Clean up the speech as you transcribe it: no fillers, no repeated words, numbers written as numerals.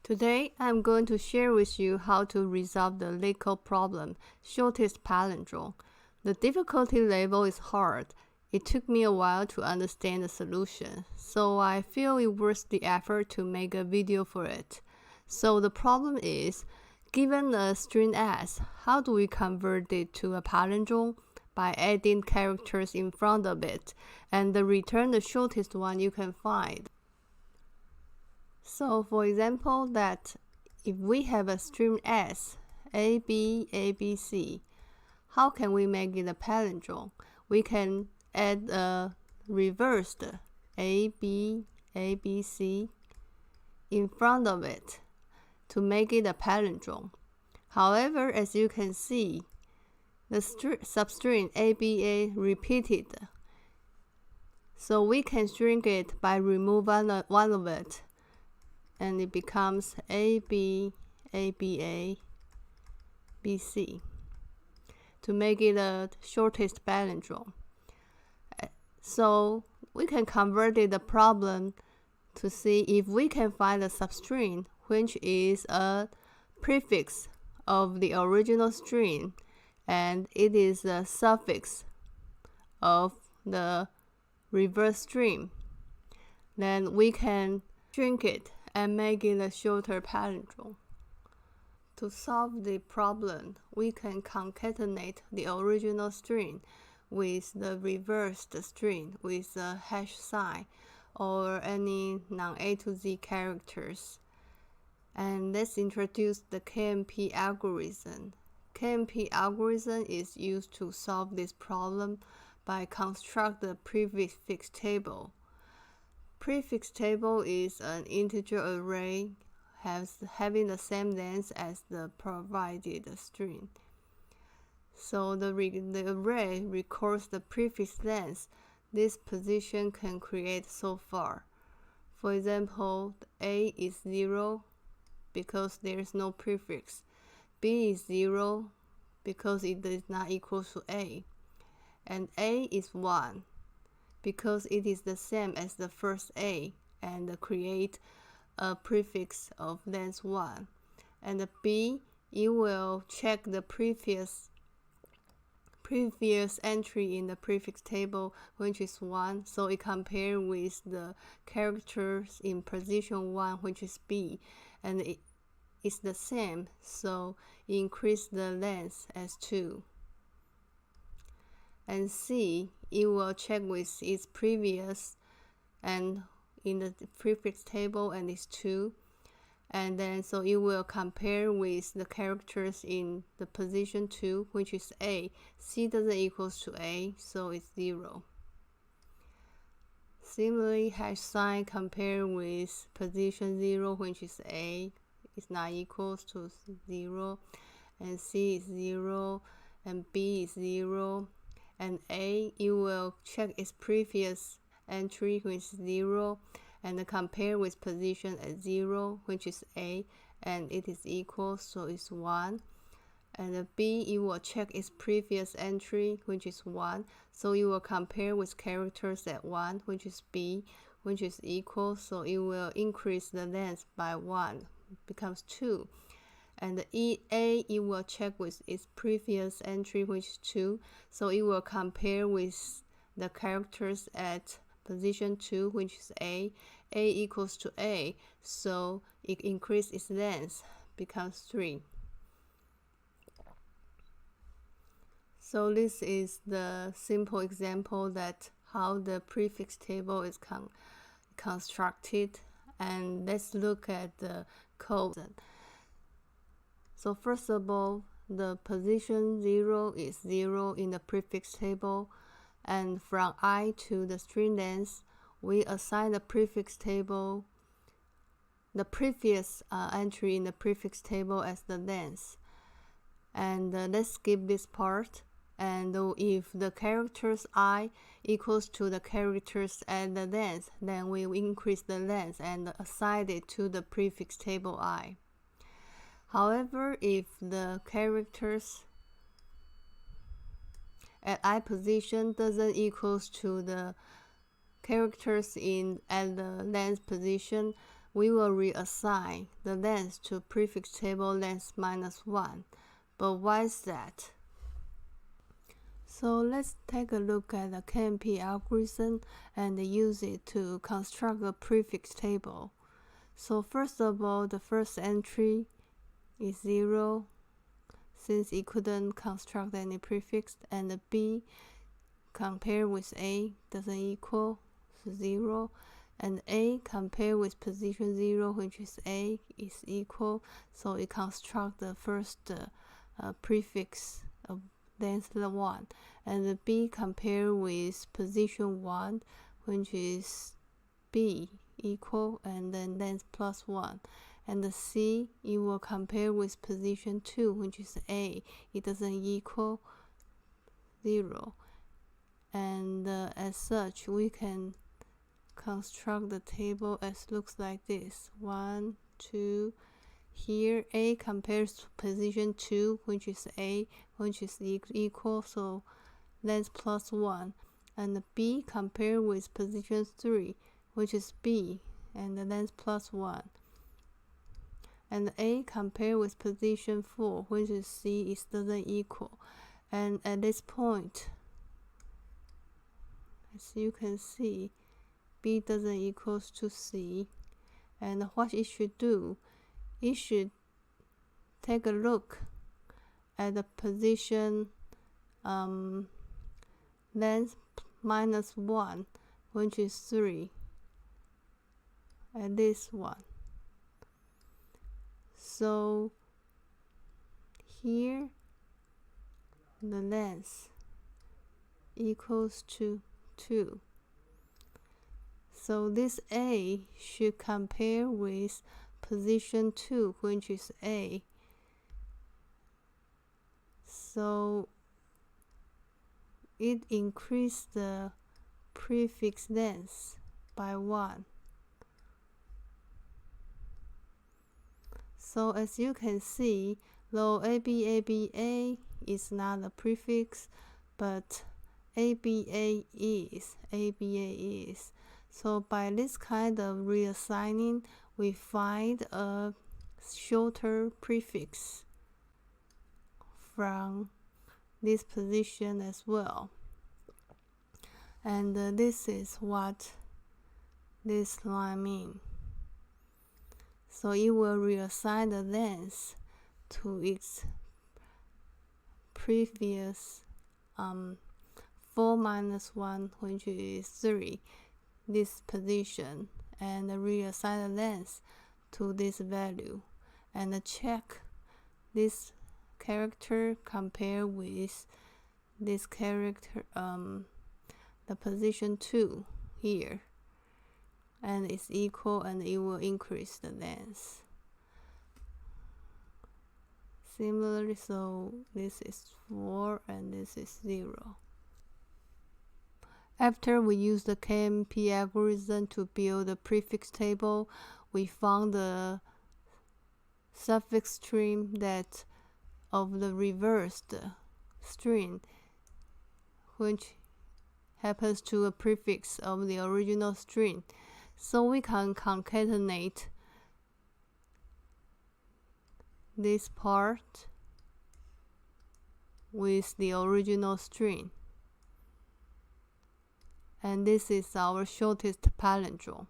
Today, I'm going to share with you how to resolve the LeetCode problem, shortest palindrome. The difficulty level is hard. It took me a while to understand the solution, so I feel it worth the effort to make a video for it. So the problem is, given a string S, how do we convert it to a palindrome? By adding characters in front of it, and return the shortest one you can find. So for example, that if we have a string S, A, B, A, B, C, how can we make it a palindrome? We can add a reversed A, B, A, B, C in front of it to make it a palindrome. However, as you can see, the substring ABA repeated. So we can shrink it by removing one of it, and it becomes AB, ABA, BC to make it a shortest palindrome. So we can convert the problem to see if we can find a substring which is a prefix of the original string, and it is a suffix of the reverse string. Then we can shrink it and make it a shorter palindrome. To solve the problem, we can concatenate the original string with the reversed string with a hash sign or any non-A to Z characters. And let's introduce the KMP algorithm. KMP algorithm is used to solve this problem by construct the prefix table. Prefix table is an integer array having the same length as the provided string. So the array records the prefix length this position can create so far. For example, A is 0 because there is no prefix. B is 0 because it is not equal to A. And A is 1 because it is the same as the first A and create a prefix of length 1. And B, you will check the previous entry in the prefix table, which is 1, so it compares with the characters in position 1, which is B, and it's the same, so increase the length as 2. And C, it will check with its previous and in the prefix table, and it's 2, and then so it will compare with the characters in the position 2, which is A. C doesn't equal to A, so it's 0. Similarly, hash sign compare with position 0, which is A, is not equal to 0, and C is 0, and B is 0, and A, you will check its previous entry, which is 0, and compare with position at 0, which is A, and it is equal, so it's 1. And B, you will check its previous entry, which is 1, so you will compare with characters at 1, which is B, which is equal, so it will increase the length by 1, becomes 2. And the A, it will check with its previous entry, which is 2, so it will compare with the characters at position 2, which is A equals to A, so it increases its length, becomes 3. So this is the simple example that how the prefix table is constructed, and let's look at the code. So first of all, the position 0 is 0 in the prefix table, and from I to the string length, we assign the prefix table, the previous entry in the prefix table as the length. And let's skip this part. And if the characters I equals to the characters at the length, then we will increase the length and assign it to the prefix table I. However, if the characters at I position doesn't equals to the characters at the length position, we will reassign the length to prefix table length -1. But why is that? So let's take a look at the KMP algorithm and use it to construct a prefix table. So first of all, the first entry is 0, since it couldn't construct any prefix, and the B compared with A doesn't equal 0, and A compared with position 0, which is A, is equal, so it constructs the first prefix of length 1, and the B compared with position 1, which is B, equal, and then length +1, and the C, it will compare with position 2, which is A, it doesn't equal 0, and as such we can construct the table as looks like this. 1, 2, here A compares to position 2, which is A, which is equal, so length +1, and the B compared with position 3, which is B, and the length +1, and A compared with position 4, which is C, is doesn't equal. And at this point, as you can see, B doesn't equals to C, and what it should do, it should take a look at the position length -1, which is 3, and this one. So here the length equals to 2. So this A should compare with position 2, which is A. So it increased the prefix length by 1. So as you can see, though ABABA is not a prefix, but ABA is. So by this kind of reassigning, we find a shorter prefix from this position as well. And this is what this line means. So it will reassign the length to its previous 4 - 1, which is 3, this position, and reassign the length to this value, and check this character compare with this character, the position 2 here, and it's equal, and it will increase the length. Similarly, so this is 4 and this is 0. After we use the KMP algorithm to build a prefix table, we found the suffix string that of the reversed string, which happens to a prefix of the original string. So we can concatenate this part with the original string. And this is our shortest palindrome.